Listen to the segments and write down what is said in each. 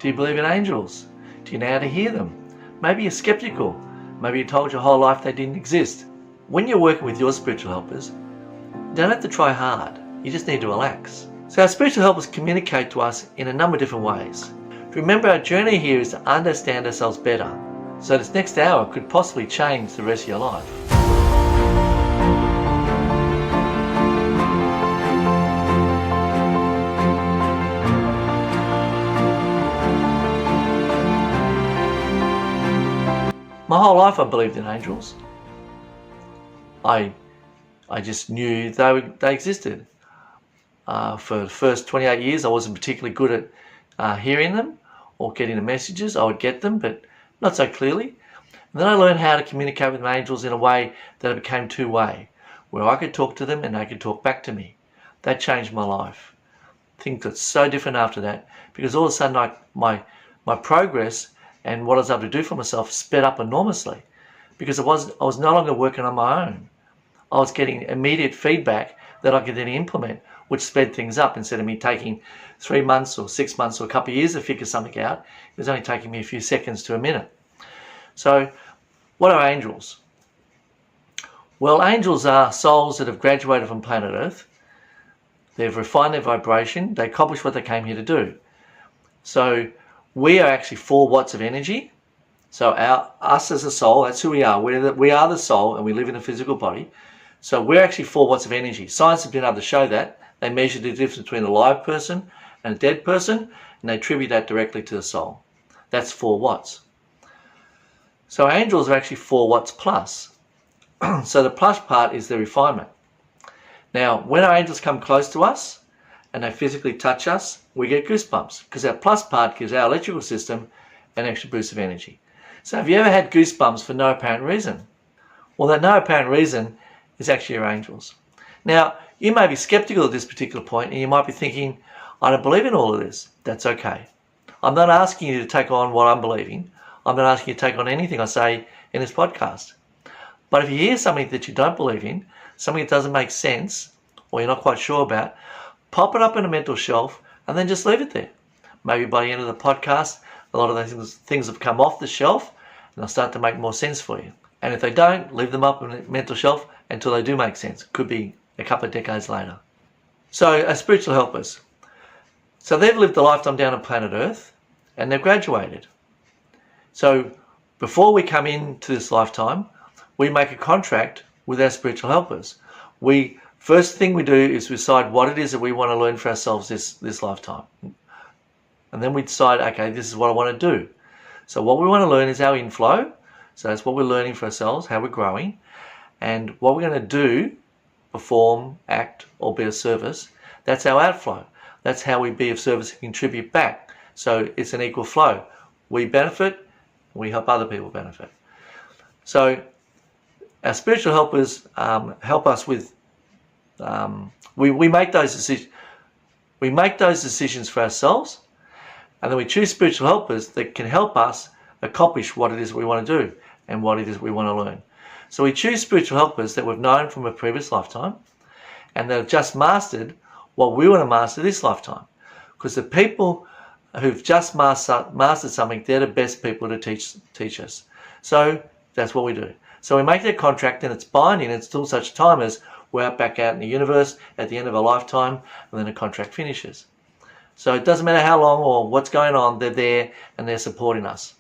Do you believe in angels? Do you know how to hear them? Maybe you're skeptical. Maybe you're told your whole life they didn't exist. When you're working with your spiritual helpers, you don't have to try hard. You just need to relax. So our spiritual helpers communicate to us in a number of different ways. Remember, our journey here is to understand ourselves better. So this next hour could possibly change the rest of your life. My whole life I believed in angels. I just knew they existed. For the first 28 years I wasn't particularly good at hearing them or getting the messages. I would get them, but not so clearly. And then I learned how to communicate with angels in a way that it became two-way, where I could talk to them and they could talk back to me. That changed my life. Things got so different after that, because all of a sudden my progress and what I was able to do for myself sped up enormously, because I was no longer working on my own. I was getting immediate feedback that I could then implement, which sped things up. Instead of me taking 3 months or 6 months or a couple of years to figure something out, it was only taking me a few seconds to a minute. So what are angels? Well, angels are souls that have graduated from planet Earth. They've refined their vibration. They accomplished what they came here to do. So we are actually 4 watts of energy. So us as a soul, that's who we are. We are the soul, and we live in a physical body. So we're actually 4 watts of energy. Science has been able to show that. They measure the difference between a live person and a dead person, and they attribute that directly to the soul. That's 4 watts. So angels are actually 4 watts plus. So the plus part is the refinement. Now, when our angels come close to us and they physically touch us, we get goosebumps, because our plus part gives our electrical system an extra boost of energy. So have you ever had goosebumps for no apparent reason? Well, that no apparent reason is actually your angels. Now, you may be skeptical at this particular point, and you might be thinking, I don't believe in all of this. That's okay. I'm not asking you to take on what I'm believing. I'm not asking you to take on anything I say in this podcast. But if you hear something that you don't believe in, something that doesn't make sense, or you're not quite sure about, pop it up in a mental shelf and then just leave it there. Maybe by the end of the podcast, a lot of those things have come off the shelf and they'll start to make more sense for you. And if they don't, leave them up in a mental shelf until they do make sense. Could be a couple of decades later. So our spiritual helpers. So they've lived a lifetime down on planet Earth and they've graduated. So before we come into this lifetime, we make a contract with our spiritual helpers. First thing we do is decide what it is that we want to learn for ourselves this lifetime. And then we decide, okay, this is what I want to do. So what we want to learn is our inflow. So that's what we're learning for ourselves, how we're growing. And what we're going to do, perform, act, or be of service, that's our outflow. That's how we be of service and contribute back. So it's an equal flow. We benefit, we help other people benefit. So our spiritual helpers help us with we make those decisions. We make those decisions for ourselves, and then we choose spiritual helpers that can help us accomplish what it is we want to do and what it is we want to learn. So we choose spiritual helpers that we've known from a previous lifetime and that have just mastered what we want to master this lifetime. Because the people who've just mastered something, they're the best people to teach us. So that's what we do. So we make that contract, and it's binding until such time as we're back out in the universe at the end of a lifetime, and then the contract finishes. So it doesn't matter how long or what's going on, they're there and they're supporting us.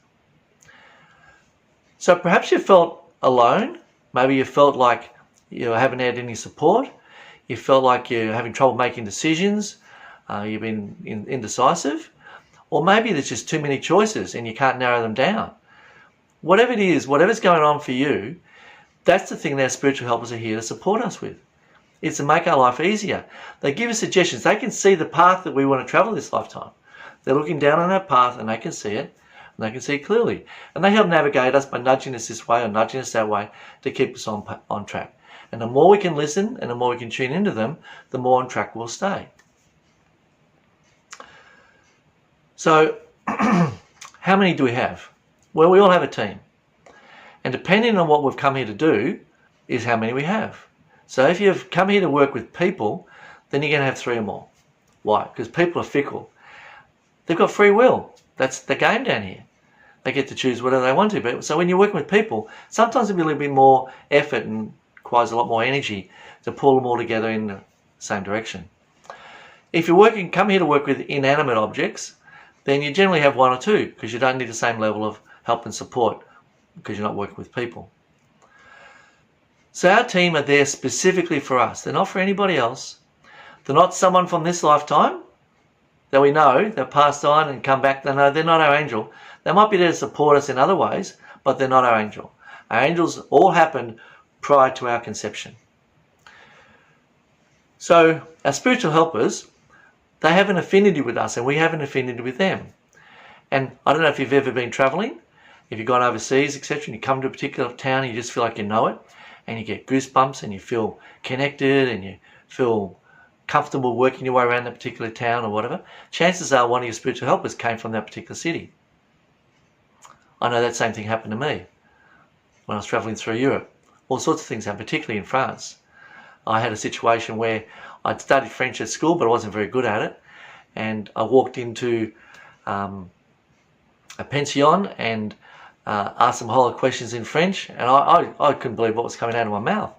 So perhaps you felt alone. Maybe you felt like you haven't had any support. You felt like you're having trouble making decisions. You've been indecisive. Or maybe there's just too many choices and you can't narrow them down. Whatever it is, whatever's going on for you, that's the thing that our spiritual helpers are here to support us with. It's to make our life easier. They give us suggestions. They can see the path that we want to travel this lifetime. They're looking down on that path and they can see it, and they can see it clearly. And they help navigate us by nudging us this way or nudging us that way to keep us on track. And the more we can listen and the more we can tune into them, the more on track we'll stay. So, how many do we have? Well, we all have a team. And depending on what we've come here to do is how many we have. So if you've come here to work with people, then you're going to have 3 or more. Why? Because people are fickle. They've got free will. that's the game down here. They get to choose whatever they want to. But so when you're working with people, sometimes it'll be a little bit more effort and requires a lot more energy to pull them all together in the same direction. If you're come here to work with inanimate objects, then you generally have one or two because you don't need the same level of help and support because you're not working with people. So our team are there specifically for us. They're not for anybody else. They're not someone from this lifetime that we know, they've passed on and come back. They know they're not our angel. They might be there to support us in other ways, but they're not our angel. Our angels all happened prior to our conception. So our spiritual helpers, they have an affinity with us and we have an affinity with them. And I don't know if you've ever been traveling, if you've gone overseas, etc., and you come to a particular town and you just feel like you know it, and you get goosebumps and you feel connected and you feel comfortable working your way around that particular town or whatever, chances are one of your spiritual helpers came from that particular city. I know that same thing happened to me when I was traveling through Europe. All sorts of things happened, particularly in France. I had a situation where I'd studied French at school, but I wasn't very good at it. And I walked into a pension and asked them a whole lot of questions in French, and I couldn't believe what was coming out of my mouth.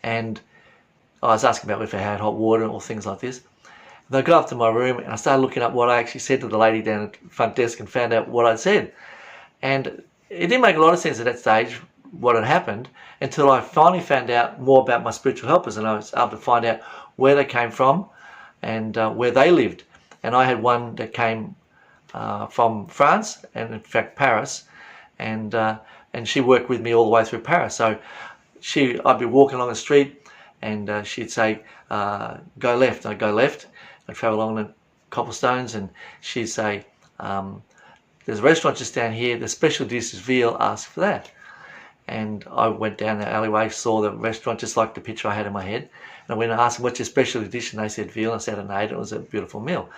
And I was asking about if I had hot water or things like this. And I got up to my room and I started looking up what I actually said to the lady down at the front desk and found out what I'd said. And it didn't make a lot of sense at that stage what had happened until I finally found out more about my spiritual helpers, and I was able to find out where they came from and where they lived. And I had one that came from France, and in fact Paris, and she worked with me all the way through Paris. So I'd be walking along the street and she'd say, go left. I'd go left. I'd travel along the cobblestones and she'd say, there's a restaurant just down here, the special dish is veal, ask for that. And I went down the alleyway, saw the restaurant just like the picture I had in my head, and I went and asked them, what's your special dish? And they said veal. I sat and ate it. It was a beautiful meal.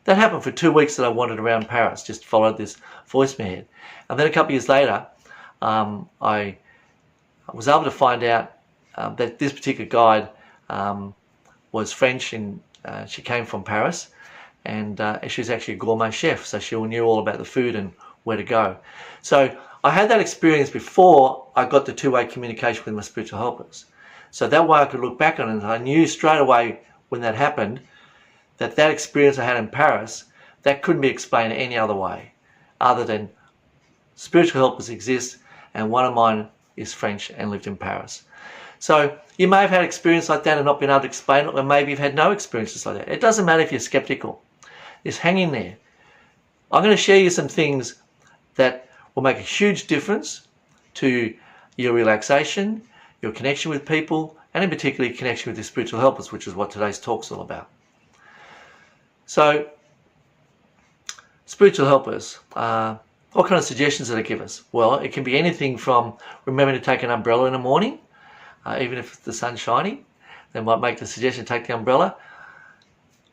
That happened for 2 weeks that I wandered around Paris, just followed this voice in my head. And then a couple of years later, I was able to find out that this particular guide was French, and she came from Paris, and she was actually a gourmet chef, so she knew all about the food and where to go. So I had that experience before I got the two-way communication with my spiritual helpers. So that way I could look back on it, and I knew straight away when that happened that that experience I had in Paris, that couldn't be explained any other way other than spiritual helpers exist, and one of mine is French and lived in Paris. So you may have had experience like that and not been able to explain it, or maybe you've had no experiences like that. It doesn't matter if you're skeptical. Just hang in there. I'm going to share you some things that will make a huge difference to your relaxation, your connection with people, and in particular your connection with your spiritual helpers, which is what today's talk's all about. So, spiritual helpers, what kind of suggestions do they give us? Well, it can be anything from remembering to take an umbrella in the morning, even if the sun's shining. They might make the suggestion to take the umbrella,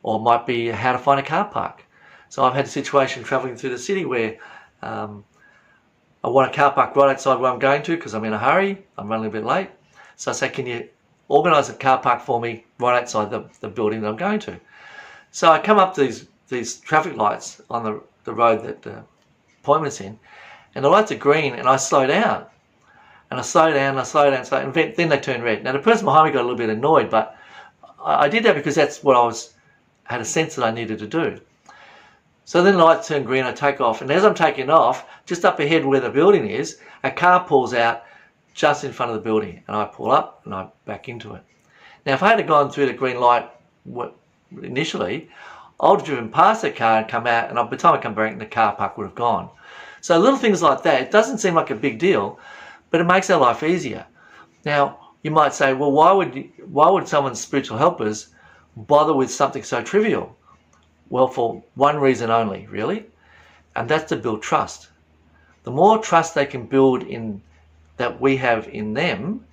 or it might be how to find a car park. So I've had a situation travelling through the city where I want a car park right outside where I'm going to because I'm in a hurry, I'm running a bit late. So I say, can you organise a car park for me right outside the building that I'm going to? So I come up to these traffic lights on the road that the appointment's in, and the lights are green, and I slow down. And I slow down, and then they turn red. Now the person behind me got a little bit annoyed, but I did that because that's what had a sense that I needed to do. So then the lights turn green, I take off, and as I'm taking off, just up ahead where the building is, a car pulls out just in front of the building, and I pull up and I back into it. Now if I had gone through the green light initially, I would have driven past the car and come out, and by the time I come back, the car park would have gone. So little things like that, it doesn't seem like a big deal, but it makes our life easier. Now you might say, well, why would someone's spiritual helpers bother with something so trivial? Well, for one reason only, really, and that's to build trust. The more trust they can build in that we have in them,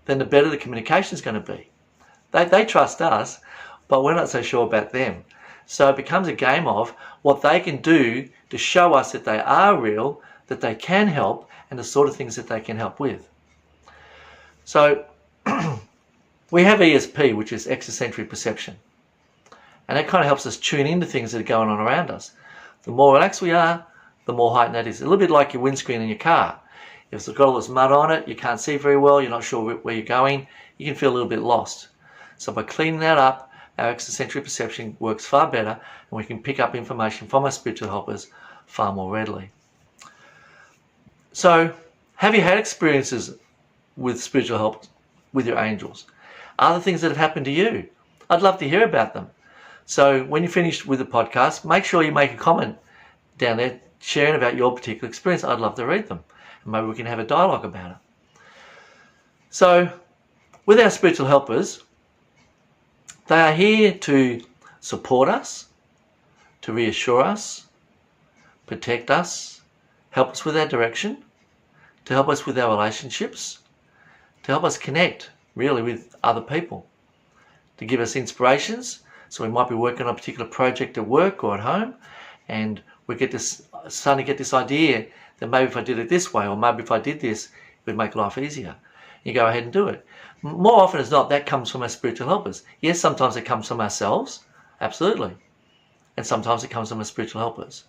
then the better the communication is going to be. They trust us, but we're not so sure about them. So it becomes a game of what they can do to show us that they are real, that they can help, and the sort of things that they can help with. So we have ESP, which is extrasensory perception. And that kind of helps us tune into things that are going on around us. The more relaxed we are, the more heightened that is. A little bit like your windscreen in your car. If it's got all this mud on it, you can't see very well, you're not sure where you're going, you can feel a little bit lost. So by cleaning that up, our extrasensory perception works far better, and we can pick up information from our spiritual helpers far more readily. So, have you had experiences with spiritual help, with your angels? Are there things that have happened to you? I'd love to hear about them. So when you're finished with the podcast, make sure you make a comment down there sharing about your particular experience. I'd love to read them, and maybe we can have a dialogue about it. So with our spiritual helpers, they are here to support us, to reassure us, protect us, help us with our direction, to help us with our relationships, to help us connect really with other people, to give us inspirations. So we might be working on a particular project at work or at home, and we suddenly get this idea that maybe if I did it this way, or maybe if I did this, it would make life easier. You go ahead and do it. More often as not, that comes from our spiritual helpers. Yes, sometimes it comes from ourselves, absolutely. And sometimes it comes from our spiritual helpers.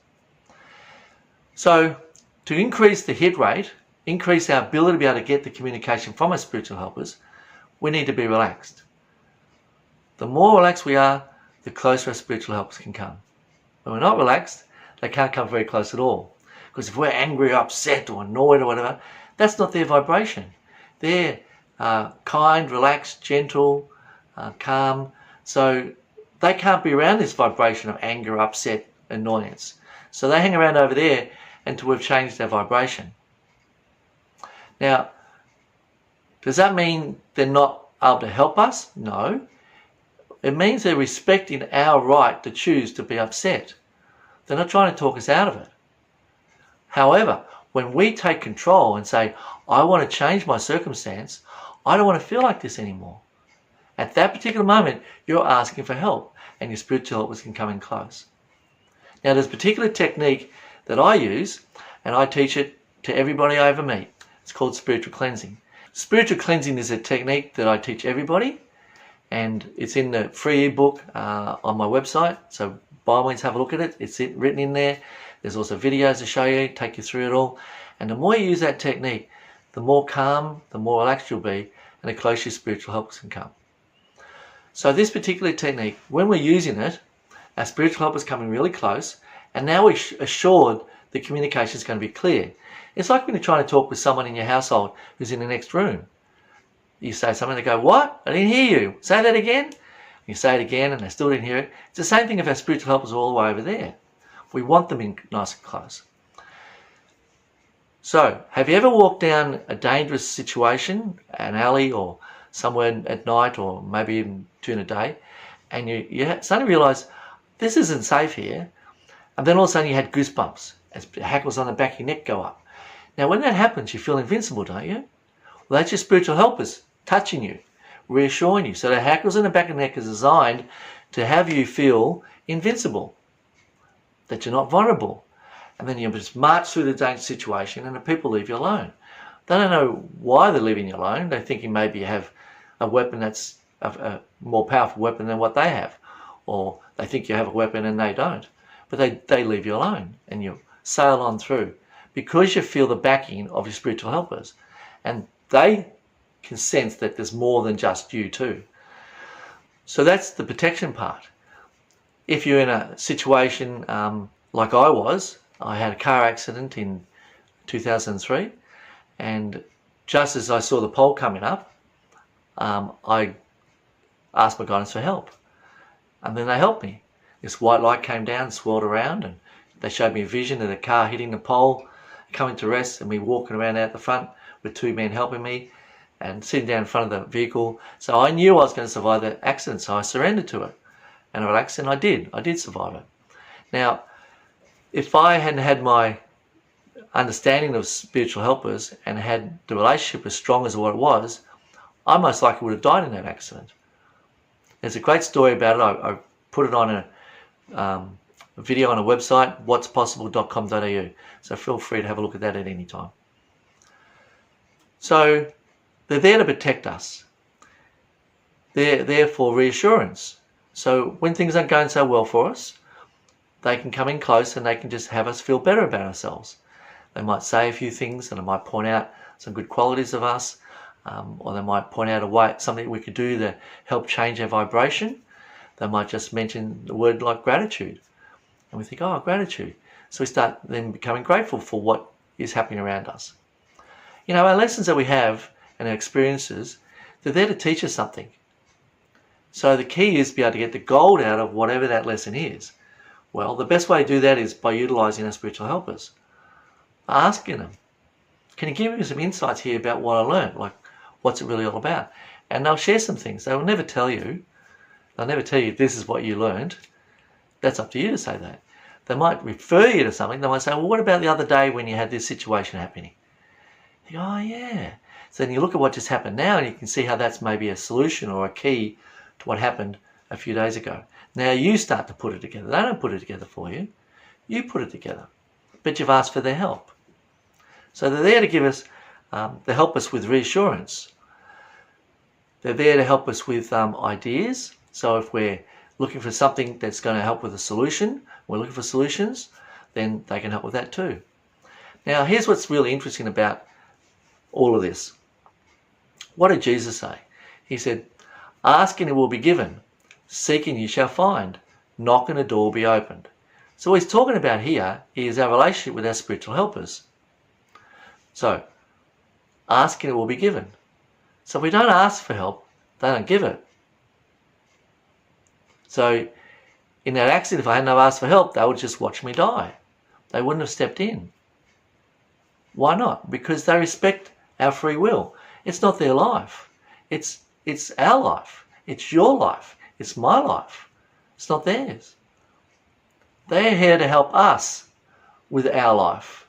So to increase the hit rate, increase our ability to be able to get the communication from our spiritual helpers, we need to be relaxed. The more relaxed we are, the closer our spiritual helpers can come. When we're not relaxed, they can't come very close at all. Because if we're angry, upset, or annoyed, or whatever, that's not their vibration. They're kind, relaxed, gentle, calm. So they can't be around this vibration of anger, upset, annoyance. So they hang around over there until we've changed their vibration. Now, does that mean they're not able to help us? No. It means they're respecting our right to choose to be upset. They're not trying to talk us out of it. However, when we take control and say, I want to change my circumstance, I don't want to feel like this anymore. At that particular moment, you're asking for help, and your spiritual helpers can come in close. Now, there's a particular technique that I use, and I teach it to everybody I ever meet. It's called spiritual cleansing. Spiritual cleansing is a technique that I teach everybody, and it's in the free ebook on my website. So by all means, have a look at it. It's written in there. There's also videos to show you, take you through it all. And the more you use that technique, the more calm, the more relaxed you'll be, and the closer your spiritual helpers can come. So this particular technique, when we're using it, our spiritual helpers coming really close, and now we're assured the communication is going to be clear. It's like when you're trying to talk with someone in your household who's in the next room. You say something, they go, what? I didn't hear you. Say that again. You say it again and they still didn't hear it. It's the same thing if our spiritual helpers are all the way over there. We want them in nice and close. So, have you ever walked down a dangerous situation, an alley or somewhere at night or maybe even during the day, and you suddenly realise this isn't safe here, and then all of a sudden you had goosebumps as hackles on the back of your neck go up. Now when that happens, you feel invincible, don't you? Well, that's your spiritual helpers touching you, reassuring you. So the hackles on the back of the neck is designed to have you feel invincible, that you're not vulnerable. And then you just march through the dangerous situation and the people leave you alone. They don't know why they're leaving you alone. They're thinking maybe you have a weapon that's a more powerful weapon than what they have. Or they think you have a weapon and they don't. But they leave you alone and you sail on through because you feel the backing of your spiritual helpers. And they can sense that there's more than just you too. So that's the protection part. If you're in a situation like I had a car accident in 2003, and just as I saw the pole coming up, I asked my guidance for help. And then they helped me. This white light came down and swirled around, and they showed me a vision of the car hitting the pole, coming to rest, and me walking around out the front with two men helping me and sitting down in front of the vehicle. So I knew I was going to survive that accident, so I surrendered to it and I relaxed, and I did survive it. Now, if I hadn't had my understanding of spiritual helpers and had the relationship as strong as what it was, I most likely would have died in that accident. There's a great story about it. I put it on a video on a website, whatspossible.com.au. So feel free to have a look at that at any time. So they're there to protect us. They're there for reassurance. So when things aren't going so well for us, they can come in close and they can just have us feel better about ourselves. They might say a few things and they might point out some good qualities of us, or they might point out something we could do to help change our vibration. They might just mention the word like gratitude. And we think, oh, gratitude. So we start then becoming grateful for what is happening around us. You know, our lessons that we have and our experiences, they're there to teach us something. So the key is to be able to get the gold out of whatever that lesson is. Well, the best way to do that is by utilising our spiritual helpers. Asking them, can you give me some insights here about what I learned? Like, what's it really all about? And they'll share some things. They will never tell you. They'll never tell you this is what you learned. That's up to you to say that. They might refer you to something. They might say, well, what about the other day when you had this situation happening? You go, oh, yeah. So then you look at what just happened now and you can see how that's maybe a solution or a key to what happened a few days ago. Now you start to put it together. They don't put it together for you. You put it together. But you've asked for their help. So they're there to give us, to help us with reassurance. They're there to help us with ideas. So if we're looking for something that's going to help with a solution, we're looking for solutions, then they can help with that too. Now here's what's really interesting about all of this. What did Jesus say? He said, ask and it will be given, seek and you shall find, knock and the door will be opened. So what he's talking about here is our relationship with our spiritual helpers. So, ask and it will be given. So if we don't ask for help, they don't give it. So in that accident, if I hadn't have asked for help, they would just watch me die. They wouldn't have stepped in. Why not? Because they respect our free will. It's not their life. It's our life. It's your life. It's my life. It's not theirs. They're here to help us with our life,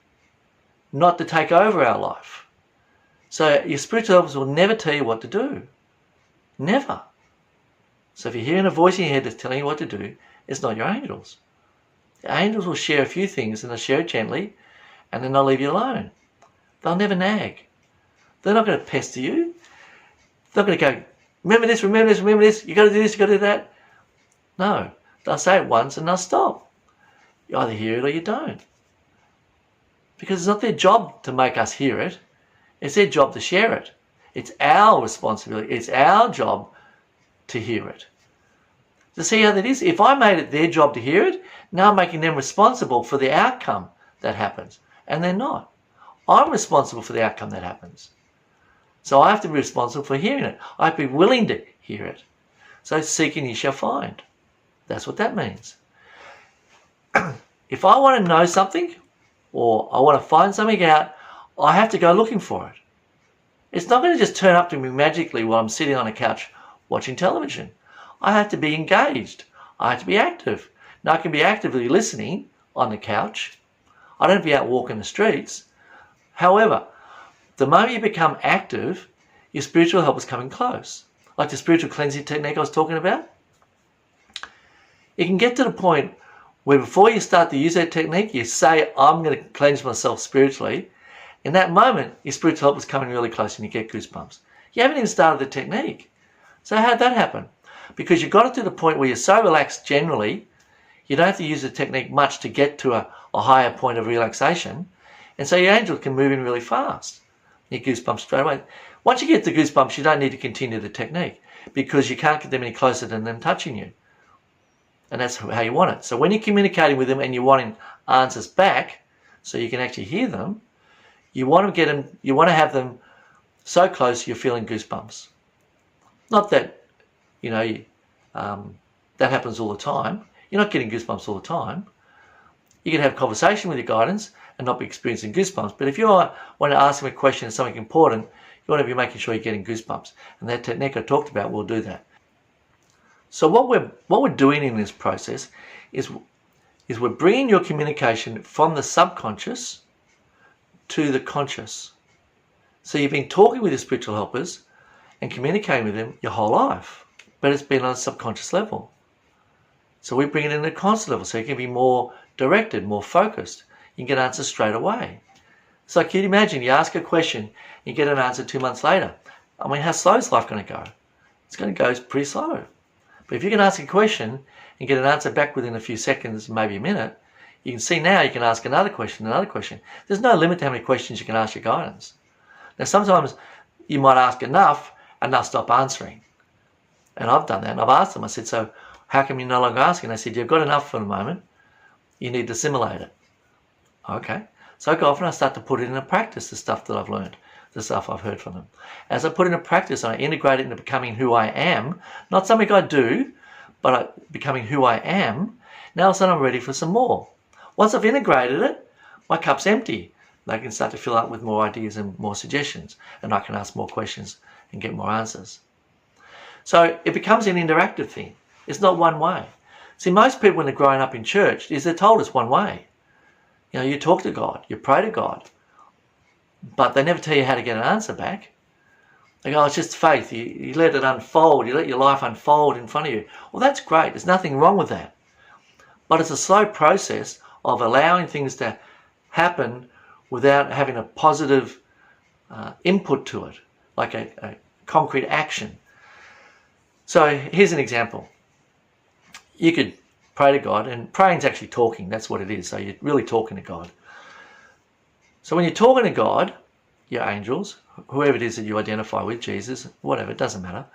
not to take over our life. So your spiritual helpers will never tell you what to do. Never. So if you're hearing a voice in your head that's telling you what to do, it's not your angels. The angels will share a few things and they'll share it gently and then they'll leave you alone. They'll never nag. They're not going to pester you. They're not going to go, remember this, remember this, remember this, you got to do this, you got to do that. No. They'll say it once and they'll stop. You either hear it or you don't. Because it's not their job to make us hear it. It's their job to share it. It's our responsibility. It's our job to hear it. To see how that is, if I made it their job to hear it, now I'm making them responsible for the outcome that happens. And they're not. I'm responsible for the outcome that happens. So I have to be responsible for hearing it. I have to be willing to hear it. So seek and you shall find. That's what that means. If I want to know something, or I want to find something out, I have to go looking for it. It's not going to just turn up to me magically while I'm sitting on a couch watching television. I have to be engaged. I have to be active. Now I can be actively listening on the couch. I don't have to be out walking the streets. However, the moment you become active, your spiritual help is coming close. Like the spiritual cleansing technique I was talking about. You can get to the point where before you start to use that technique, you say, I'm going to cleanse myself spiritually. In that moment, your spiritual help is coming really close and you get goosebumps. You haven't even started the technique. So how'd that happen? Because you got it to the point where you're so relaxed generally, you don't have to use the technique much to get to a higher point of relaxation. And so your angel can move in really fast. You get goosebumps straight away. Once you get the goosebumps, you don't need to continue the technique because you can't get them any closer than them touching you. And that's how you want it. So when you're communicating with them and you're wanting answers back so you can actually hear them, you want to get them, you want to have them so close you're feeling goosebumps. Not that, that happens all the time. You're not getting goosebumps all the time. You can have a conversation with your guidance and not be experiencing goosebumps. But if you want to ask them a question or something important, you want to be making sure you're getting goosebumps. And that technique I talked about will do that. So what we're doing in this process is we're bringing your communication from the subconscious to the conscious. So you've been talking with your spiritual helpers and communicating with them your whole life, but it's been on a subconscious level. So we bring it in the conscious level so you can be more directed, more focused. You can get answers straight away. It's like you'd imagine you ask a question, you get an answer 2 months later. I mean, how slow is life going to go? It's going to go pretty slow. But if you can ask a question and get an answer back within a few seconds, maybe a minute, you can see now you can ask another question, another question. There's no limit to how many questions you can ask your guidance. Now, sometimes you might ask enough and they'll stop answering. And I've done that. And I've asked them, I said, so how come you're no longer asking? They said, you've got enough for the moment. You need to assimilate it. Okay. So I go off and I start to put it into practice, the stuff that I've learned, the stuff I've heard from them. As I put it into practice and I integrate it into becoming who I am, not something I do, but becoming who I am, now all of a sudden I'm ready for some more. Once I've integrated it, my cup's empty. They can start to fill up with more ideas and more suggestions, and I can ask more questions and get more answers. So it becomes an interactive thing. It's not one way. See, most people when they're growing up in church, they're told it's one way. You know, you talk to God, you pray to God, but they never tell you how to get an answer back. They go, oh, it's just faith. You let it unfold. You let your life unfold in front of you. Well, that's great. There's nothing wrong with that. But it's a slow process of allowing things to happen without having a positive input to it, like a concrete action. So here's an example. You could pray to God, and praying's actually talking. That's what it is. So you're really talking to God. So when you're talking to God, your angels, whoever it is that you identify with, Jesus, whatever, it doesn't matter.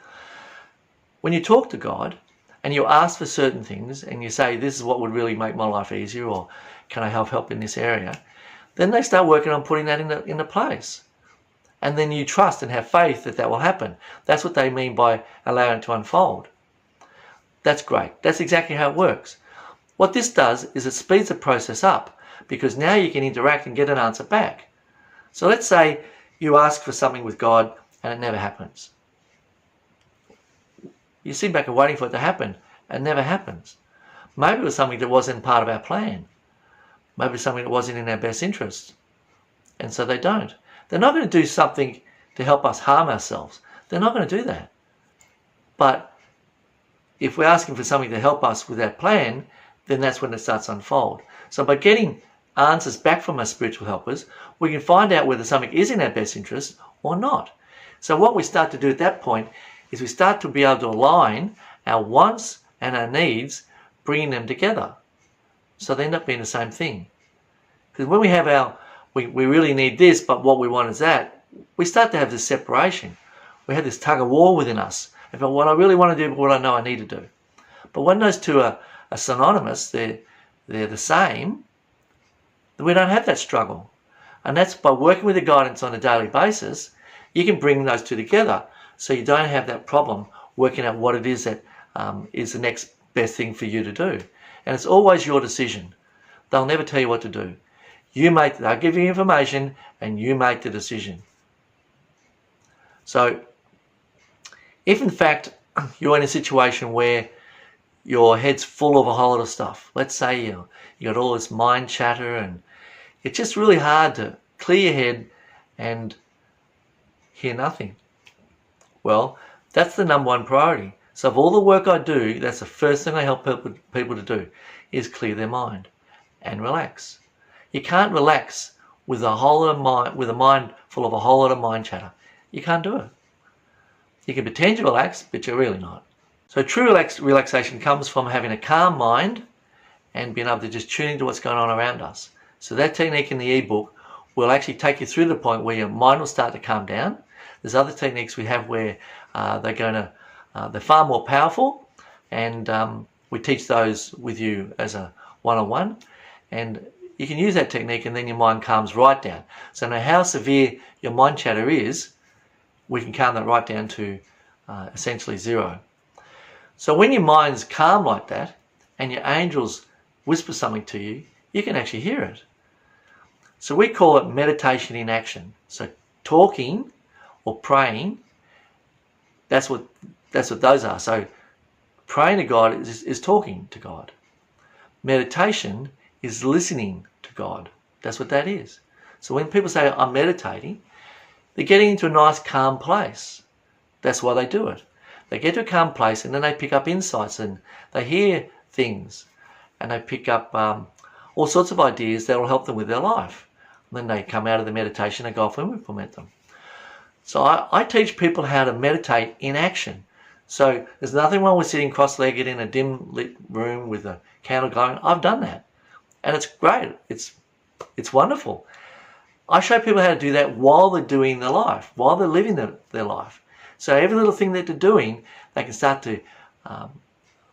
When you talk to God and you ask for certain things and you say, this is what would really make my life easier, or can I help in this area? Then they start working on putting that into place. And then you trust and have faith that that will happen. That's what they mean by allowing it to unfold. That's great. That's exactly how it works. What this does is it speeds the process up, because now you can interact and get an answer back. So let's say you ask for something with God and it never happens. You sit back and waiting for it to happen and it never happens. Maybe it was something that wasn't part of our plan. Maybe it's something that wasn't in our best interest. And so they don't. They're not going to do something to help us harm ourselves. They're not going to do that. But if we're asking for something to help us with our plan, then that's when it starts to unfold. So by getting answers back from our spiritual helpers, we can find out whether something is in our best interest or not. So what we start to do at that point is we start to be able to align our wants and our needs, bringing them together. So they end up being the same thing. Because when we have we really need this, but what we want is that, we start to have this separation. We have this tug of war within us about what I really want to do, but what I know I need to do. But when those two are synonymous, they're the same, then we don't have that struggle. And that's by working with the guidance on a daily basis, you can bring those two together so you don't have that problem working out what it is that is the next best thing for you to do. And it's always your decision. They'll never tell you what to do. They'll give you information and you make the decision. So if in fact you're in a situation where your head's full of a whole lot of stuff, let's say you got all this mind chatter and it's just really hard to clear your head and hear nothing. Well, that's the number one priority. So of all the work I do, that's the first thing I help people to do, is clear their mind and relax. You can't relax with a mind full of a whole lot of mind chatter. You can't do it. You can pretend to relax, but you're really not. So true relaxation comes from having a calm mind and being able to just tune into what's going on around us. So that technique in the ebook will actually take you through the point where your mind will start to calm down. There's other techniques we have where they're far more powerful, and we teach those with you as a one-on-one, and you can use that technique and then your mind calms right down. So no matter how severe your mind chatter is, we can calm that right down to essentially zero. So when your mind's calm like that and your angels whisper something to you, you can actually hear it. So we call it meditation in action. So talking or praying, that's what those are. So praying to God is talking to God. Meditation is listening to God. That's what that is. So when people say, I'm meditating, they're getting into a nice calm place. That's why they do it. They get to a calm place and then they pick up insights and they hear things and they pick up all sorts of ideas that will help them with their life. And then they come out of the meditation and go off and implement them. So I teach people how to meditate in action. So there's nothing wrong with sitting cross-legged in a dim lit room with a candle glowing. I've done that, and it's great. It's wonderful. I show people how to do that while they're doing their life, while they're living their life. So every little thing that they're doing, they can start to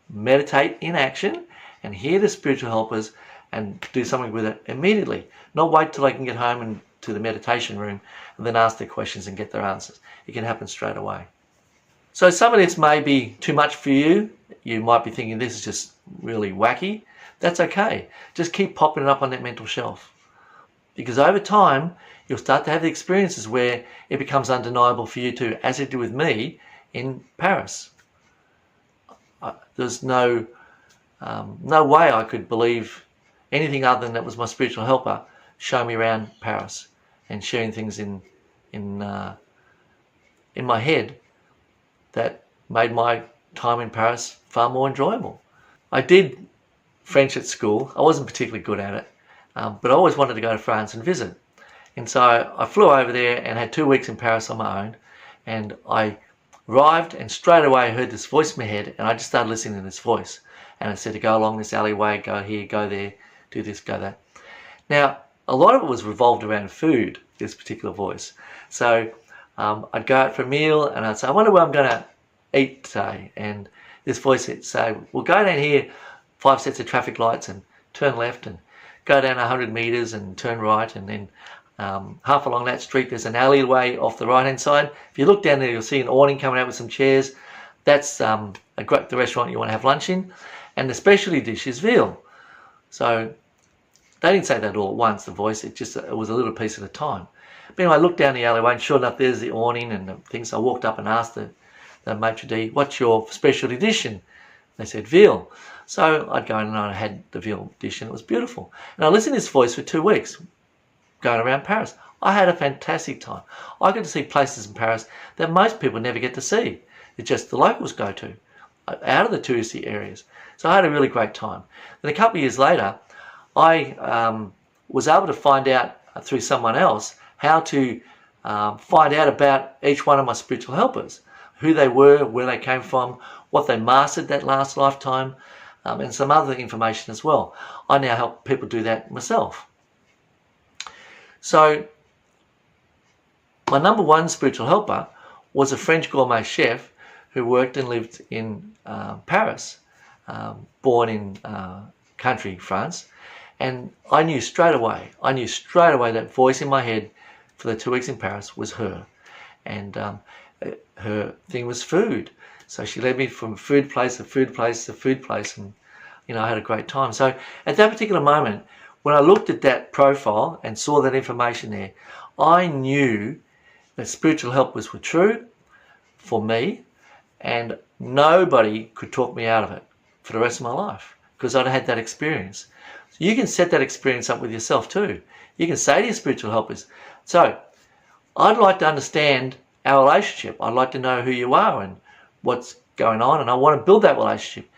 meditate in action and hear the spiritual helpers and do something with it immediately. Not wait till they can get home and to the meditation room and then ask their questions and get their answers. It can happen straight away. So some of this may be too much for you. You might be thinking this is just really wacky. That's okay. Just keep popping it up on that mental shelf. Because over time, you'll start to have the experiences where it becomes undeniable for you too, as it did with me in Paris. There's no way I could believe anything other than that was my spiritual helper showing me around Paris and sharing things in my head that made my time in Paris far more enjoyable. I did French at school. I wasn't particularly good at it, but I always wanted to go to France and visit. And so I flew over there and had 2 weeks in Paris on my own. And I arrived and straight away I heard this voice in my head, and I just started listening to this voice. And it said to go along this alleyway, go here, go there, do this, go that. Now, a lot of it was revolved around food, this particular voice. So I'd go out for a meal and I'd say, I wonder where I'm going to eat today. And this voice would say, well, go down here 5 sets of traffic lights and turn left and go down 100 meters and turn right, and then half along that street there's an alleyway off the right hand side. If you look down there, you'll see an awning coming out with some chairs. That's the restaurant you want to have lunch in, and the specialty dish is veal. So they didn't say that all at once, the voice. It was a little piece at a time. But anyway, I looked down the alleyway and sure enough there's the awning and the things. I walked up and asked the maitre d', what's your specialty dish? And they said veal. So I'd go in and I had the veal dish and it was beautiful. And I listened to this voice for 2 weeks going around Paris. I had a fantastic time. I got to see places in Paris that most people never get to see. It's just the locals go to, out of the touristy areas. So I had a really great time. Then a couple of years later, I was able to find out through someone else how to find out about each one of my spiritual helpers, who they were, where they came from, what they mastered that last lifetime, and some other information as well. I now help people do that myself. So my number one spiritual helper was a French gourmet chef who worked and lived in Paris, born in country France. And I knew straight away that voice in my head for the 2 weeks in Paris was her. And her thing was food. So she led me from food place to food place to food place, and I had a great time. So at that particular moment, when I looked at that profile and saw that information there, I knew that spiritual helpers were true for me, and nobody could talk me out of it for the rest of my life because I'd had that experience. So you can set that experience up with yourself too. You can say to your spiritual helpers, so I'd like to understand our relationship. I'd like to know who you are and what's going on, and I want to build that relationship.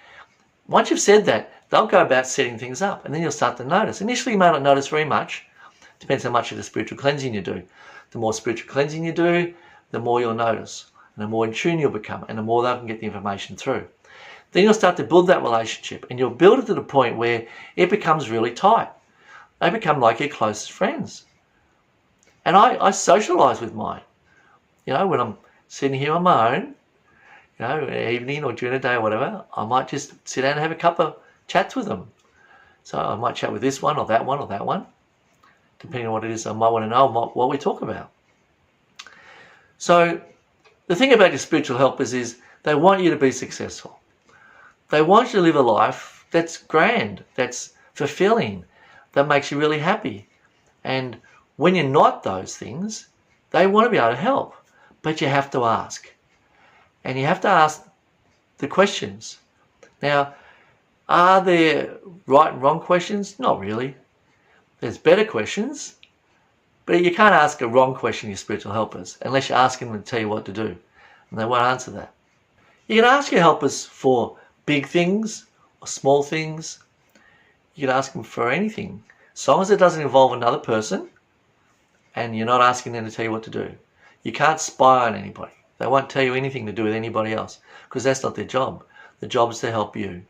Once you've said that, they'll go about setting things up, and then you'll start to notice. Initially, you may not notice very much. Depends how much of the spiritual cleansing you do. The more spiritual cleansing you do, the more you'll notice, and the more in tune you'll become, and the more they can get the information through. Then you'll start to build that relationship, and you'll build it to the point where it becomes really tight. They become like your closest friends. And I socialise with mine. When I'm sitting here on my own, evening or during the day or whatever, I might just sit down and have a couple of chats with them. So I might chat with this one or that one or that one, depending on what it is I might want to know what we talk about. So the thing about your spiritual helpers is they want you to be successful. They want you to live a life that's grand, that's fulfilling, that makes you really happy. And when you're not those things, they want to be able to help, but you have to ask. And you have to ask the questions. Now, are there right and wrong questions? Not really. There's better questions, but you can't ask a wrong question to your spiritual helpers unless you're asking them to tell you what to do, and they won't answer that. You can ask your helpers for big things or small things. You can ask them for anything, as long as it doesn't involve another person and you're not asking them to tell you what to do. You can't spy on anybody. They won't tell you anything to do with anybody else. because that's not their job. The job is to help you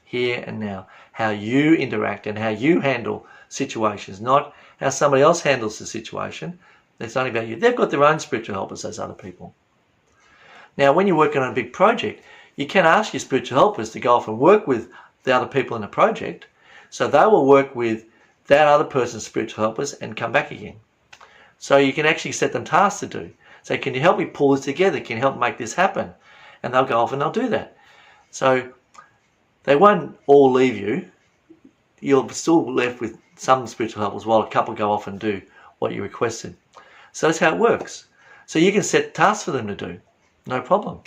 here and now, how you interact and how you handle situations, not how somebody else handles the situation. It's only about you. They've got their own spiritual helpers, those other people. Now, when you're working on a big project, you can ask your spiritual helpers to go off and work with the other people in the project. So they will work with that other person's spiritual helpers and come back again. So you can actually set them tasks to do. Say, can you help me pull this together? Can you help make this happen? And they'll go off and they'll do that. So they won't all leave you. You're still left with some spiritual helpers while a couple go off and do what you requested. So that's how it works. So you can set tasks for them to do. No problem.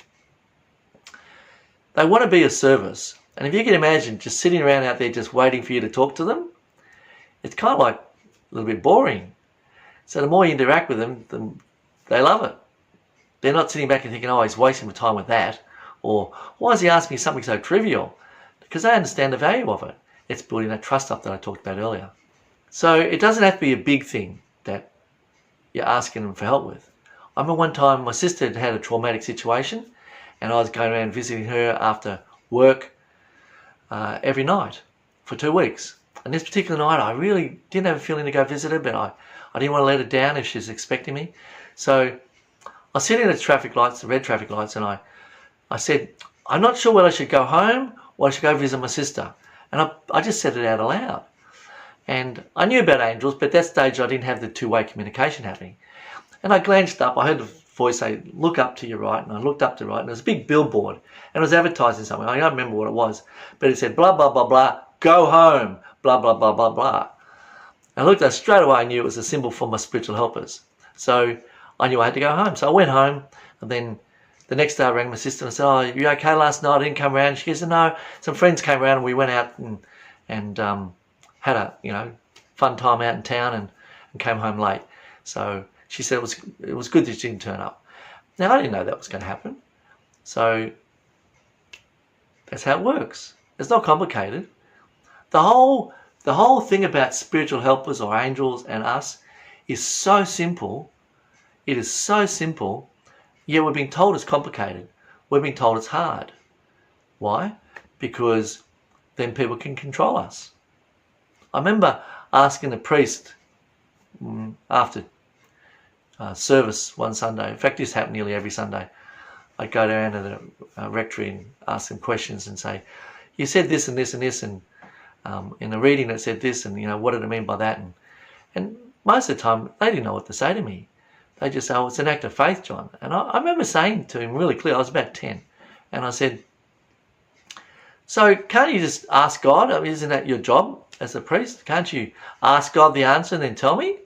They want to be of service. And if you can imagine just sitting around out there just waiting for you to talk to them, it's kind of like a little bit boring. So the more you interact with them, they love it. They're not sitting back and thinking, oh, he's wasting my time with that. Or why is he asking me something so trivial? Because they understand the value of it. It's building that trust up that I talked about earlier. So it doesn't have to be a big thing that you're asking them for help with. I remember one time my sister had had a traumatic situation and I was going around visiting her after work every night for 2 weeks. And this particular night I really didn't have a feeling to go visit her, but I didn't want to let her down if she was expecting me. So I was sitting at the traffic lights, the red traffic lights, and I said, I'm not sure whether I should go home or I should go visit my sister. And I just said it out aloud. And I knew about angels, but at that stage I didn't have the two-way communication happening. And I glanced up, I heard the voice say, look up to your right, and I looked up to the right, and there was a big billboard, and it was advertising something. I don't remember what it was, but it said, blah, blah, blah, blah, go home, blah, blah, blah, blah, blah. And I looked at it straight away, I knew it was a symbol for my spiritual helpers. So I knew I had to go home. So I went home, and then the next day I rang my sister and I said, oh, you okay last night? I didn't come around. She goes, no, some friends came around and we went out and had a fun time out in town and came home late. So she said it was good that she didn't turn up. Now I didn't know that was going to happen. So that's how it works. It's not complicated. The whole thing about spiritual helpers or angels and us is so simple. It is so simple. Yet we're being told it's complicated. We're being told it's hard. Why? Because then people can control us. I remember asking the priest after service one Sunday. In fact, this happened nearly every Sunday. I'd go down to the rectory and ask them questions and say, you said this and this and this, and in the reading it said this, and what did it mean by that? And most of the time, they didn't know what to say to me. They just say, oh, it's an act of faith, John. And I remember saying to him really clear, I was about 10, and I said, so can't you just ask God? I mean, isn't that your job as a priest? Can't you ask God the answer and then tell me?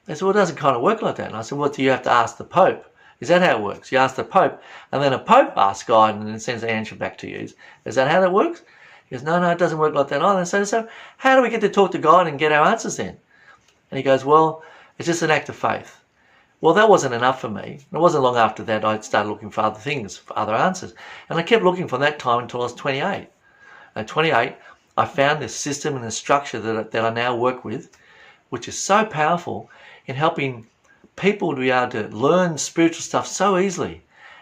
They said, well, it doesn't kind of work like that. And I said, well, do you have to ask the Pope? Is that how it works? You ask the Pope, and then a Pope asks God and then sends the answer back to you. Is that how that works? He goes, no, it doesn't work like that either. So how do we get to talk to God and get our answers then? And he goes, well, it's just an act of faith. Well, that wasn't enough for me. It wasn't long after that I started looking for other things, for other answers. And I kept looking from that time until I was 28. At 28, I found this system and this structure that I now work with, which is so powerful in helping people to be able to learn spiritual stuff so easily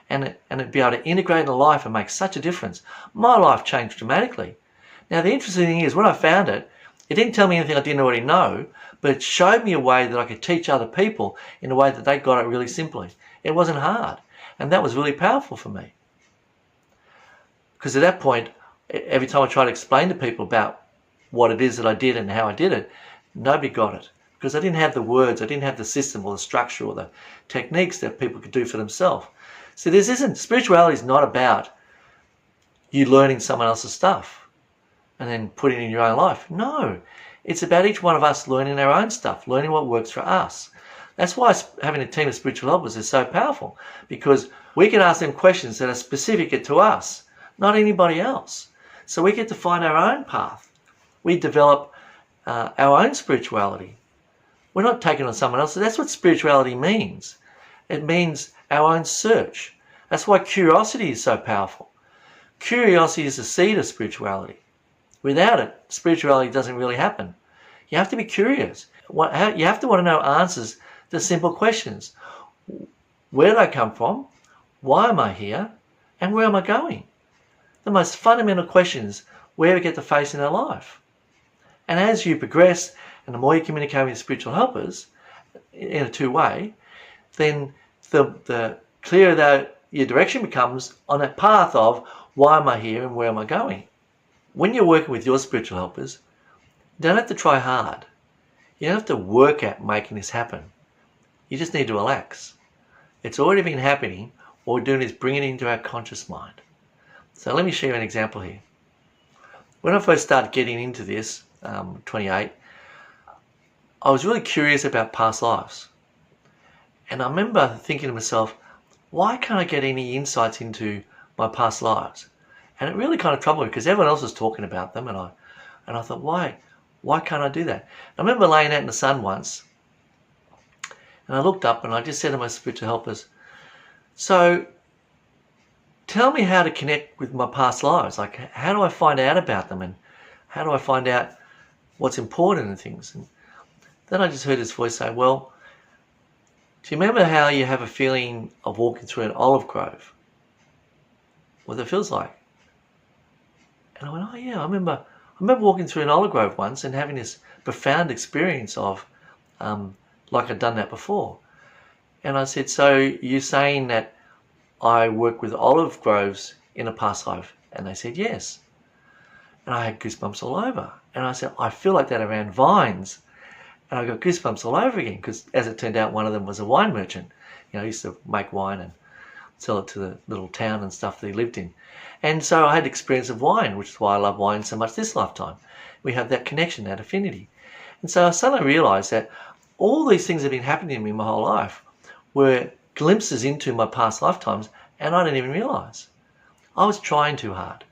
and be able to integrate in life and make such a difference. My life changed dramatically. Now, the interesting thing is when I found it, it didn't tell me anything I didn't already know, but it showed me a way that I could teach other people in a way that they got it really simply. It wasn't hard. And that was really powerful for me. Because at that point, every time I tried to explain to people about what it is that I did and how I did it, nobody got it. Because I didn't have the words, I didn't have the system or the structure or the techniques that people could do for themselves. So spirituality is not about you learning someone else's stuff and then putting it in your own life. No, it's about each one of us learning our own stuff, learning what works for us. That's why having a team of spiritual helpers is so powerful, because we can ask them questions that are specific to us, not anybody else. So we get to find our own path. We develop our own spirituality. We're not taking on someone else's. That's what spirituality means. It means our own search. That's why curiosity is so powerful. Curiosity is the seed of spirituality. Without it, spirituality doesn't really happen. You have to be curious. You have to want to know answers to simple questions. Where did I come from? Why am I here? And where am I going? The most fundamental questions we ever get to face in our life. And as you progress, and the more you communicate with spiritual helpers in a two-way, then the clearer that your direction becomes on that path of why am I here and where am I going. When you're working with your spiritual helpers, you don't have to try hard. You don't have to work at making this happen. You just need to relax. It's already been happening. What we're doing is bringing it into our conscious mind. So let me show you an example here. When I first started getting into this, 28, I was really curious about past lives. And I remember thinking to myself, why can't I get any insights into my past lives? And it really kind of troubled me because everyone else was talking about them, and I thought, why can't I do that? I remember laying out in the sun once, and I looked up and I just said to my spiritual helpers, so tell me how to connect with my past lives. Like, how do I find out about them, and how do I find out what's important and things? And then I just heard this voice say, well, do you remember how you have a feeling of walking through an olive grove? What it feels like? And I went, oh yeah, I remember walking through an olive grove once and having this profound experience of like I'd done that before. And I said, so you're saying that I work with olive groves in a past life? And they said, yes. And I had goosebumps all over. And I said, I feel like that around vines. And I got goosebumps all over again because, as it turned out, one of them was a wine merchant. You know, he used to make wine and sell it to the little town and stuff that he lived in. And so I had experience of wine, which is why I love wine so much this lifetime. We have that connection, that affinity. And so I suddenly realized that all these things that have been happening to me my whole life were glimpses into my past lifetimes, and I didn't even realize. I was trying too hard.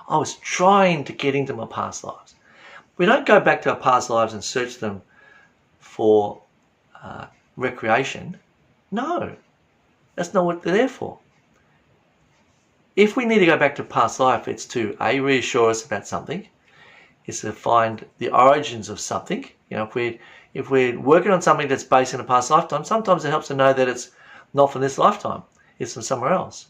I was trying to get into my past lives. We don't go back to our past lives and search them for recreation. No, that's not what they're there for. If we need to go back to past life, it's to reassure us about something. It's to find the origins of something. You know, if we're working on something that's based in a past lifetime, sometimes it helps to know that it's not from this lifetime. It's from somewhere else.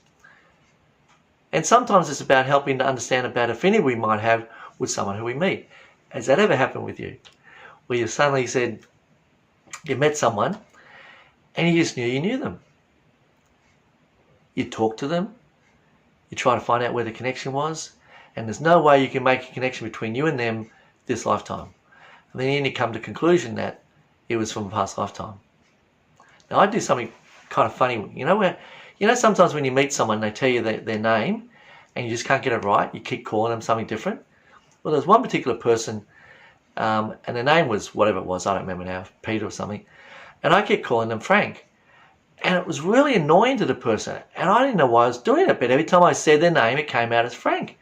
And sometimes it's about helping to understand about affinity we might have with someone who we meet. Has that ever happened with you? Where you suddenly said you met someone and you just knew you knew them. You talked to them. You try to find out where the connection was. And there's no way you can make a connection between you and them this lifetime. And then you come to the conclusion that it was from a past lifetime. Now I do something kind of funny. You know sometimes when you meet someone, they tell you their name and you just can't get it right. You keep calling them something different. Well, there's one particular person and their name was whatever it was. I don't remember now, Peter or something. And I kept calling them Frank. And it was really annoying to the person. And I didn't know why I was doing it. But every time I said their name, it came out as Frank.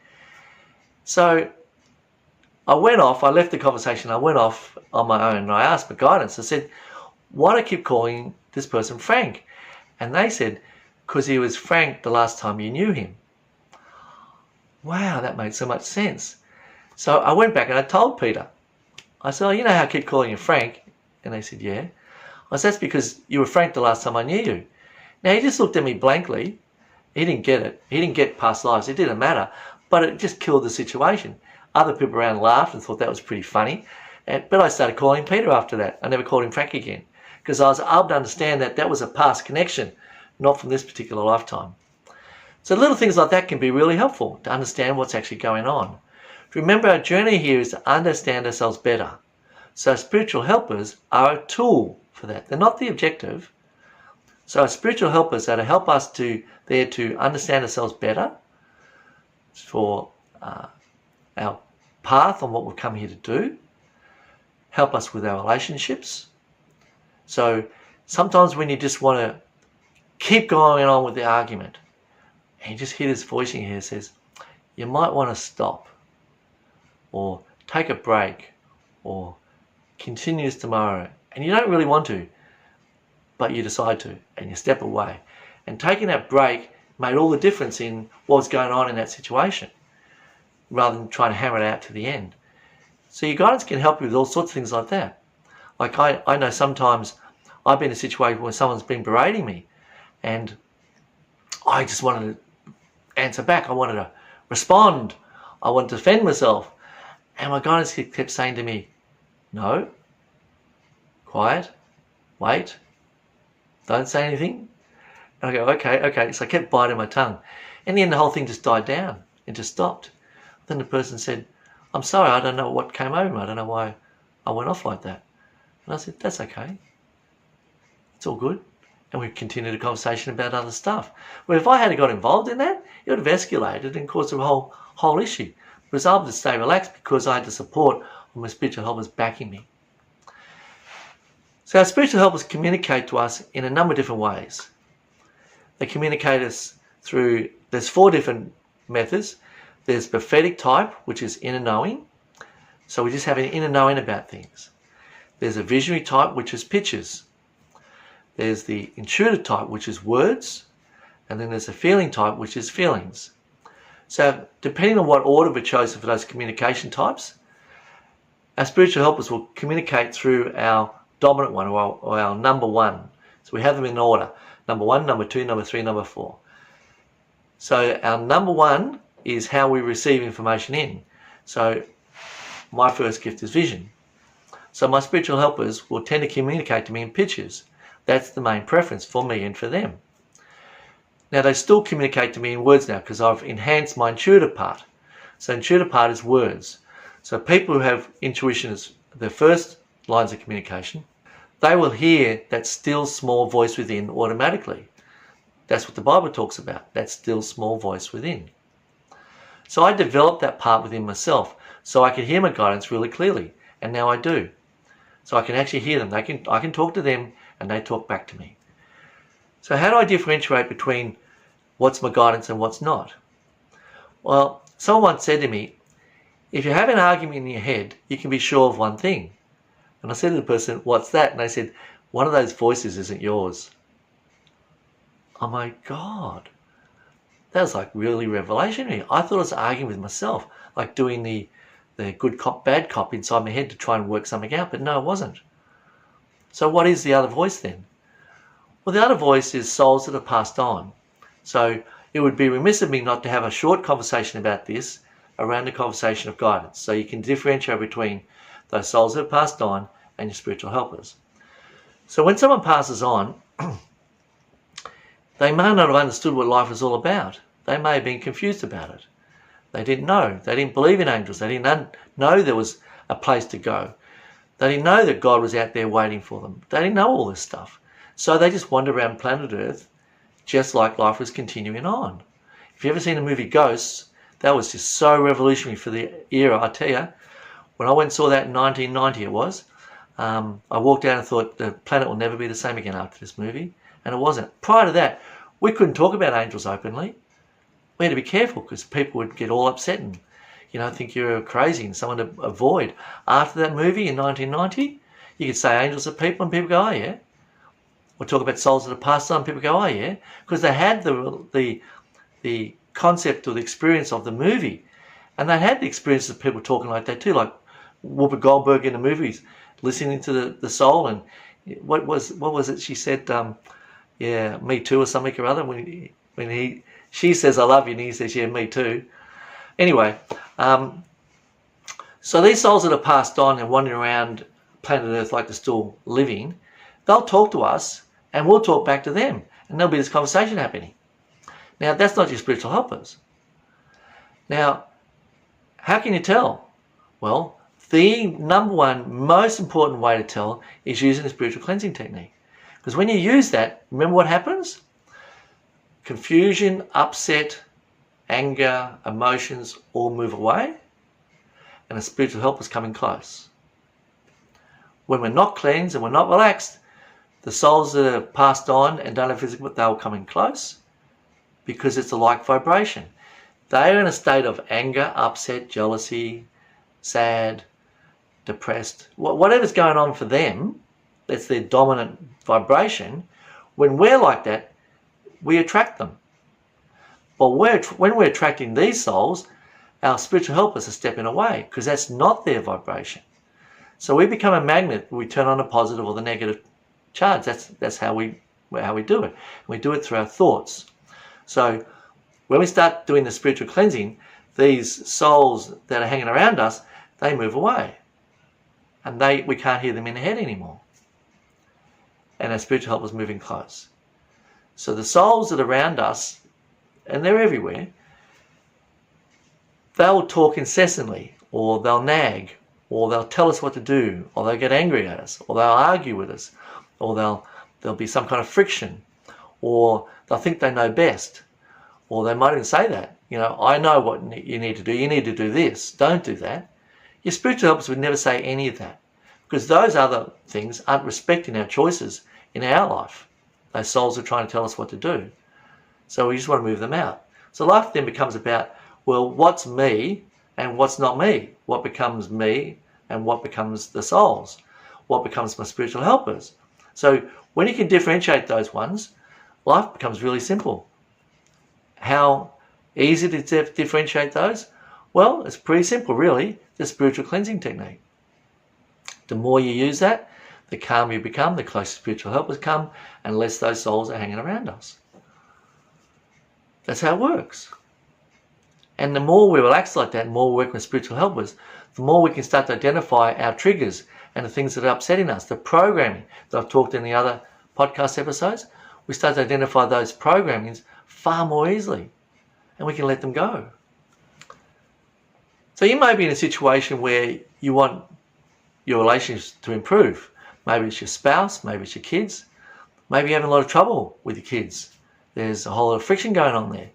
So I left the conversation. I went off on my own and I asked for guidance. I said, why do I keep calling this person Frank? And they said, because he was Frank the last time you knew him. Wow, that made so much sense. So I went back and I told Peter. I said, oh, you know how I keep calling you Frank? And they said, yeah. I said, that's because you were Frank the last time I knew you. Now, he just looked at me blankly. He didn't get it. He didn't get past lives. It didn't matter. But it just killed the situation. Other people around laughed and thought that was pretty funny. But I started calling him Peter after that. I never called him Frank again. Because I was able to understand that that was a past connection, not from this particular lifetime. So little things like that can be really helpful to understand what's actually going on. Remember, our journey here is to understand ourselves better. So spiritual helpers are a tool for that. They're not the objective. So our spiritual helpers are to help us to understand ourselves better for our path on what we've come here to do, help us with our relationships. So sometimes when you just want to keep going on with the argument and you just hear this voice in your head that says, you might want to stop or take a break or continue this tomorrow, and you don't really want to, but you decide to, and you step away. And taking that break made all the difference in what was going on in that situation, rather than trying to hammer it out to the end. So your guidance can help you with all sorts of things like that. Like I know sometimes I've been in a situation where someone's been berating me, and I just wanted to answer back. I wanted to respond. I wanted to defend myself. And my guidance kept saying to me, no, quiet, wait, don't say anything. And I go, okay. So I kept biting my tongue. In the end, the whole thing just died down. It just stopped. Then the person said, I'm sorry, I don't know what came over me. I don't know why I went off like that. And I said, that's okay. It's all good. And we continued a conversation about other stuff. Well, if I had got involved in that, it would have escalated and caused a whole issue. But I was able to stay relaxed because I had the support of my spiritual helpers backing me. So our spiritual helpers communicate to us in a number of different ways. They communicate us through, there's 4 different methods. There's prophetic type, which is inner knowing. So we just have an inner knowing about things. There's a visionary type, which is pictures. There's the intuitive type, which is words. And then there's a feeling type, which is feelings. So depending on what order we're chosen for those communication types, our spiritual helpers will communicate through our dominant one or our number 1. So we have them in order. Number 1, number 2, number 3, number 4. So our number 1 is how we receive information in. So my first gift is vision. So my spiritual helpers will tend to communicate to me in pictures. That's the main preference for me and for them. Now they still communicate to me in words now because I've enhanced my intuitive part. So intuitive part is words. So people who have intuition as their first lines of communication, they will hear that still small voice within automatically. That's what the Bible talks about, that still small voice within. So I developed that part within myself so I could hear my guidance really clearly, and now I do. So I can actually hear them. I can talk to them and they talk back to me. So how do I differentiate between what's my guidance and what's not? Well, someone once said to me, if you have an argument in your head, you can be sure of one thing. And I said to the person, what's that? And they said, one of those voices isn't yours. Oh my God. That was like really revelatory. I thought I was arguing with myself, like doing the good cop, bad cop inside my head to try and work something out, but no, it wasn't. So what is the other voice then? Well, the other voice is souls that have passed on. So it would be remiss of me not to have a short conversation about this around the conversation of guidance. So you can differentiate between those souls that have passed on and your spiritual helpers. So when someone passes on, they may not have understood what life is all about. They may have been confused about it. They didn't know. They didn't believe in angels. They didn't know there was a place to go. They didn't know that God was out there waiting for them. They didn't know all this stuff. So they just wandered around planet Earth just like life was continuing on. If you've ever seen the movie Ghosts, that was just so revolutionary for the era, I tell you. When I went and saw that in 1990 it was, I walked out and thought the planet will never be the same again after this movie. And it wasn't. Prior to that, we couldn't talk about angels openly. We had to be careful because people would get all upset and, think you're crazy and someone to avoid. After that movie in 1990, you could say angels are people and people go, oh yeah. Or talk about souls that have passed on and people go, oh yeah. Because they had the concept or the experience of the movie. And they had the experience of people talking like that too, like 𝗬𝗶𝗶𝗏 Goldberg in the movies, listening to the soul. And what was it she said? Yeah, me too or something or other. When she says I love you and he says yeah, me too. Anyway, so these souls that are passed on and wandering around planet Earth like they're still living, they'll talk to us and we'll talk back to them, and there'll be this conversation happening. Now that's not your spiritual helpers. Now, how can you tell? Well, the number one most important way to tell is using the spiritual cleansing technique. Because when you use that, remember what happens? Confusion, upset, anger, emotions all move away, and the spiritual helpers coming close. When we're not cleansed and we're not relaxed, the souls that are passed on and don't have physical, they'll come in close because it's a like vibration. They are in a state of anger, upset, jealousy, sad, depressed, whatever's going on for them. That's their dominant vibration. When we're like that, we attract them. But when we're attracting these souls, our spiritual helpers are stepping away because that's not their vibration. So we become a magnet. We turn on the positive or the negative charge. That's how we do it. We do it through our thoughts. So when we start doing the spiritual cleansing, these souls that are hanging around us, they move away. And we can't hear them in the head anymore. And our spiritual help is moving close. So the souls that are around us, and they're everywhere, they'll talk incessantly, or they'll nag, or they'll tell us what to do, or they'll get angry at us, or they'll argue with us, or there'll be some kind of friction, or they'll think they know best, or they might even say that, I know what you need to do. You need to do this. Don't do that. Your spiritual helpers would never say any of that, because those other things aren't respecting our choices in our life. Those souls are trying to tell us what to do. So we just want to move them out. So life then becomes about, well, what's me and what's not me? What becomes me and what becomes the souls? What becomes my spiritual helpers? So when you can differentiate those ones, life becomes really simple. How easy to differentiate those? Well, it's pretty simple, really. The spiritual cleansing technique. The more you use that, the calmer you become, the closer spiritual helpers come, and less those souls are hanging around us. That's how it works. And the more we relax like that, the more we work with spiritual helpers, the more we can start to identify our triggers and the things that are upsetting us, the programming that I've talked in the other podcast episodes. We start to identify those programmings far more easily, and we can let them go. So you may be in a situation where you want your relationships to improve. Maybe it's your spouse, maybe it's your kids, maybe you're having a lot of trouble with your kids. There's a whole lot of friction going on there.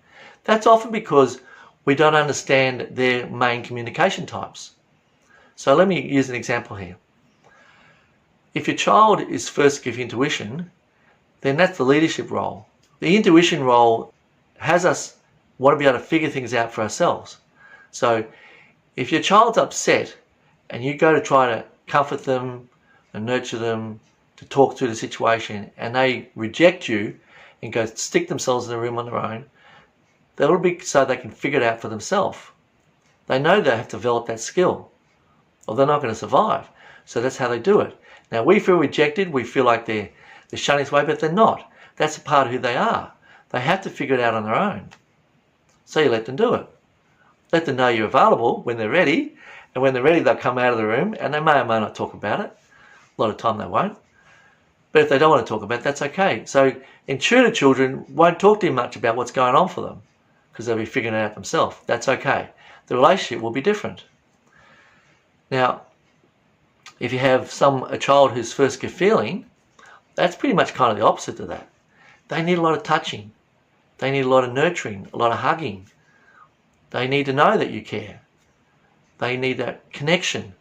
That's often because we don't understand their main communication types. So let me use an example here. If your child is first gift intuition, then that's the leadership role. The intuition role has us want to be able to figure things out for ourselves. So if your child's upset and you go to try to comfort them and nurture them, to talk through the situation, and they reject you and go stick themselves in a room on their own, that'll be so they can figure it out for themselves. They know they have to develop that skill, or they're not going to survive. So that's how they do it. Now we feel rejected, we feel like they're shunning us away, but they're not. That's a part of who they are. They have to figure it out on their own. So you let them do it. Let them know you're available when they're ready, and when they're ready they'll come out of the room, and they may or may not talk about it. A lot of time they won't. But if they don't want to talk about it, that's okay. So intuitive children won't talk to you much about what's going on for them, because they'll be figuring it out themselves. That's okay. The relationship will be different. Now, if you have a child who's first gift feeling, that's pretty much kind of the opposite of that. They need a lot of touching. They need a lot of nurturing, a lot of hugging. They need to know that you care. They need that connection.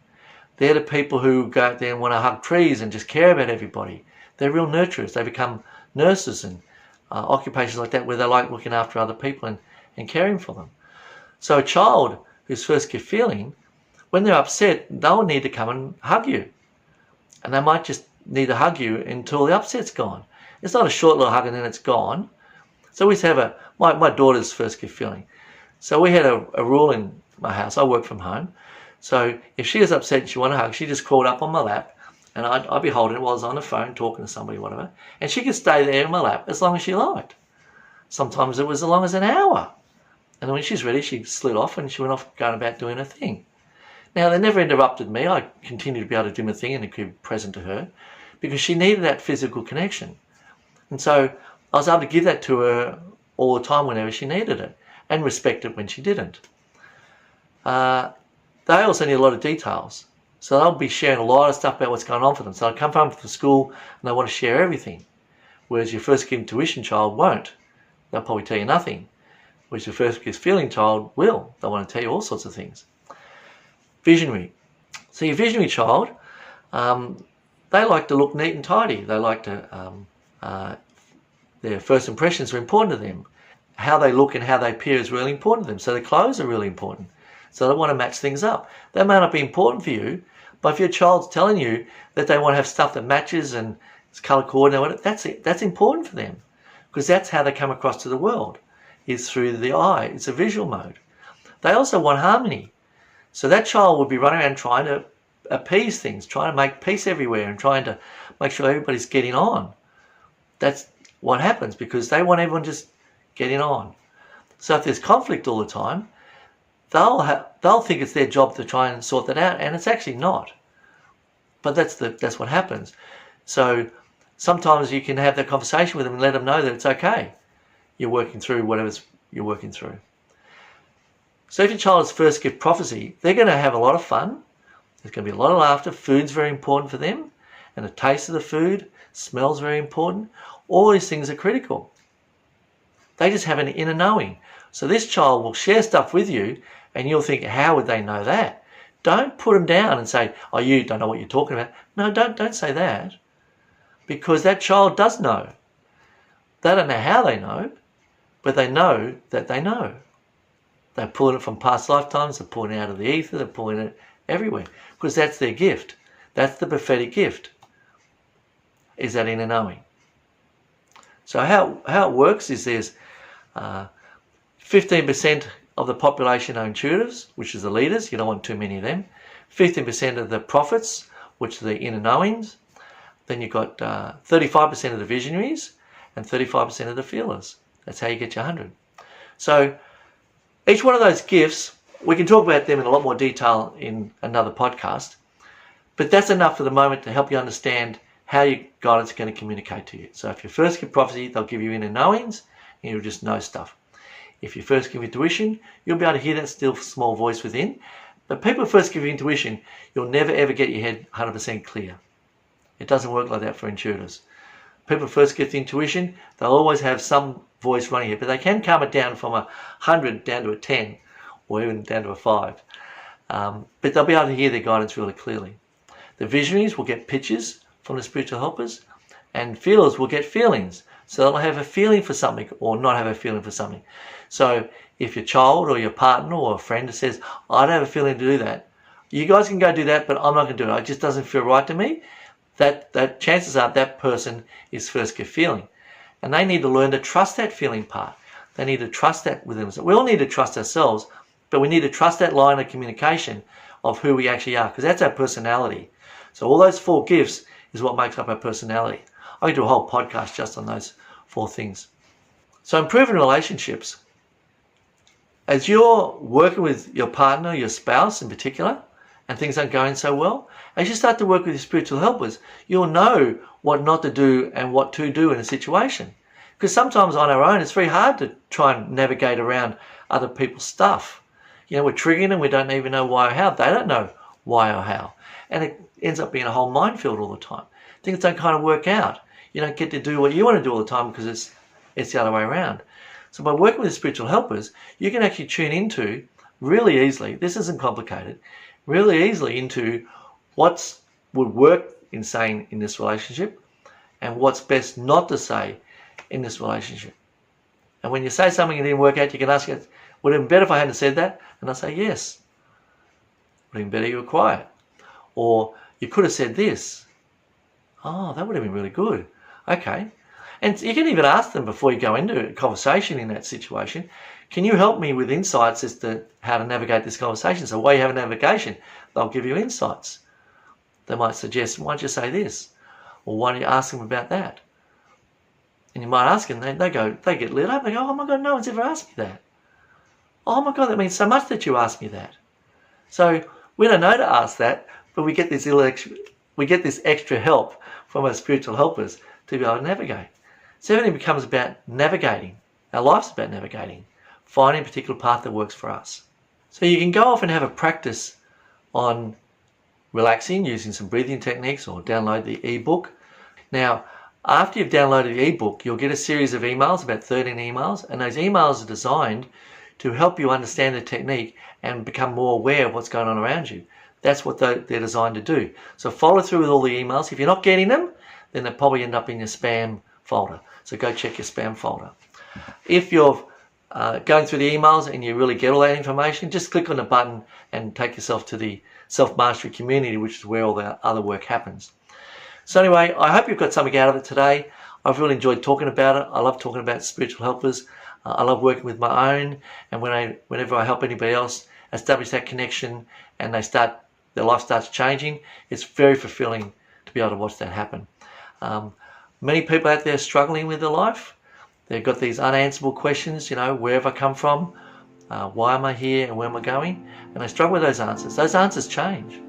They're the people who go out there and want to hug trees and just care about everybody. They're real nurturers. They become nurses and occupations like that where they like looking after other people and caring for them. So a child who's first gift feeling, when they're upset, they'll need to come and hug you. And they might just need to hug you until the upset's gone. It's not a short little hug and then it's gone. So we used to have my daughter's first gift feeling. So we had a rule in my house. I work from home. So if she was upset and she wanted a hug, she just crawled up on my lap and I'd be holding it while I was on the phone talking to somebody, whatever. And she could stay there in my lap as long as she liked. Sometimes it was as long as an hour. And then when she's ready, she slid off and she went off going about doing her thing. Now, they never interrupted me. I continued to be able to do my thing and be present to her because she needed that physical connection. And so I was able to give that to her all the time whenever she needed it and respect it when she didn't. They also need a lot of details. So they'll be sharing a lot of stuff about what's going on for them. So they'll come home from school and they want to share everything. Whereas your first gift intuition child won't. They'll probably tell you nothing. Whereas your first gift feeling child will. They'll want to tell you all sorts of things. Visionary. So your visionary child, they like to look neat and tidy. They like to, their first impressions are important to them. How they look and how they appear is really important to them. So their clothes are really important. So they want to match things up. That may not be important for you, but if your child's telling you that they want to have stuff that matches and is color coordinated, that's important for them because that's how they come across to the world, is through the eye. It's a visual mode. They also want harmony. So that child would be running around trying to appease things, trying to make peace everywhere and trying to make sure everybody's getting on. That's what happens because they want everyone just getting on. So if there's conflict all the time, they'll think it's their job to try and sort that out, and it's actually not. But that's what happens. So sometimes you can have that conversation with them and let them know that it's okay. You're working through whatever you're working through. So if your child is first gift prophecy, they're going to have a lot of fun. There's going to be a lot of laughter. Food's very important for them, and the taste of the food, smell's very important. All these things are critical. They just have an inner knowing. So this child will share stuff with you, and you'll think, how would they know that? Don't put them down and say, oh, you don't know what you're talking about. No, don't say that, because that child does know. They don't know how they know, but they know that they know. They're pulling it from past lifetimes, they're pulling it out of the ether, they're pulling it everywhere, because that's their gift. That's the prophetic gift, is that inner knowing. So how it works is there's 15% of the population are intuitives, which is the leaders. You don't want too many of them. 15% of the prophets, which are the inner knowings. Then you've got 35% of the visionaries and 35% of the feelers. That's how you get your 100. So each one of those gifts, we can talk about them in a lot more detail in another podcast, but that's enough for the moment to help you understand how your guidance is going to communicate to you. So if you first give prophecy, they'll give you inner knowings, and you'll just know stuff. If you first give intuition, you'll be able to hear that still small voice within. But people who first give you intuition, you'll never ever get your head 100% clear. It doesn't work like that for intuitives. People who first get the intuition, they'll always have some voice running here, but they can calm it down from 100 down to a 10, or even down to a 5. But they'll be able to hear their guidance really clearly. The visionaries will get pictures from the spiritual helpers, and feelers will get feelings. So they'll have a feeling for something or not have a feeling for something. So if your child or your partner or a friend says, I don't have a feeling to do that, you guys can go do that, but I'm not going to do it. It just doesn't feel right to me. That chances are that person is first gift feeling. And they need to learn to trust that feeling part. They need to trust that within themselves. We all need to trust ourselves, but we need to trust that line of communication of who we actually are, because that's our personality. So all those 4 gifts is what makes up our personality. I could do a whole podcast just on those 4 things. So improving relationships. As you're working with your partner, your spouse in particular, and things aren't going so well, as you start to work with your spiritual helpers, you'll know what not to do and what to do in a situation. Because sometimes on our own, it's very hard to try and navigate around other people's stuff. You know, we're triggering them, we don't even know why or how. They don't know why or how. And it ends up being a whole minefield all the time. Things don't kind of work out. You don't get to do what you want to do all the time because it's the other way around. So by working with spiritual helpers, you can actually tune into really easily, this isn't complicated, really easily into what would work in saying in this relationship and what's best not to say in this relationship. And when you say something and it didn't work out, you can ask it, would it have been better if I hadn't said that? And I'll say yes. Would it have been better you were quiet? Or you could have said this. Oh, that would have been really good. Okay. And you can even ask them before you go into a conversation in that situation, can you help me with insights as to how to navigate this conversation? So while you have a navigation, they'll give you insights. They might suggest, why don't you say this? Or why don't you ask them about that? And you might ask them, they get lit up, they go, oh my God, no one's ever asked me that. Oh my God, that means so much that you asked me that. So we don't know to ask that, but we get this extra help from our spiritual helpers to be able to navigate. So everything becomes about navigating. Our life's about navigating, finding a particular path that works for us. So you can go off and have a practice on relaxing using some breathing techniques or download the ebook. Now, after you've downloaded the ebook, you'll get a series of emails, about 13 emails, and those emails are designed to help you understand the technique and become more aware of what's going on around you. That's what they're designed to do. So follow through with all the emails. If you're not getting them, then they'll probably end up in your spam folder. So go check your spam folder. If you're going through the emails and you really get all that information, just click on the button and take yourself to the self-mastery community, which is where all the other work happens. So anyway, I hope you've got something out of it today. I've really enjoyed talking about it. I love talking about spiritual helpers. I love working with my own, and whenever I help anybody else establish that connection and their life starts changing, it's very fulfilling to be able to watch that happen. Many people out there struggling with their life. They've got these unanswerable questions, where have I come from? Why am I here and where am I going? And they struggle with those answers. Those answers change.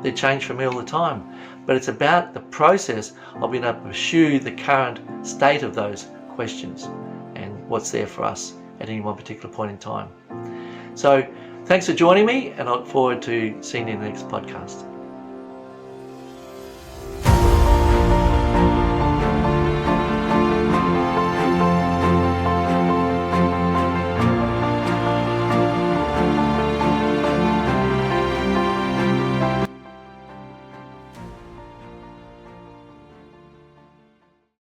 They change for me all the time. But it's about the process of being able to pursue the current state of those questions and what's there for us at any one particular point in time. So thanks for joining me, and I look forward to seeing you in the next podcast.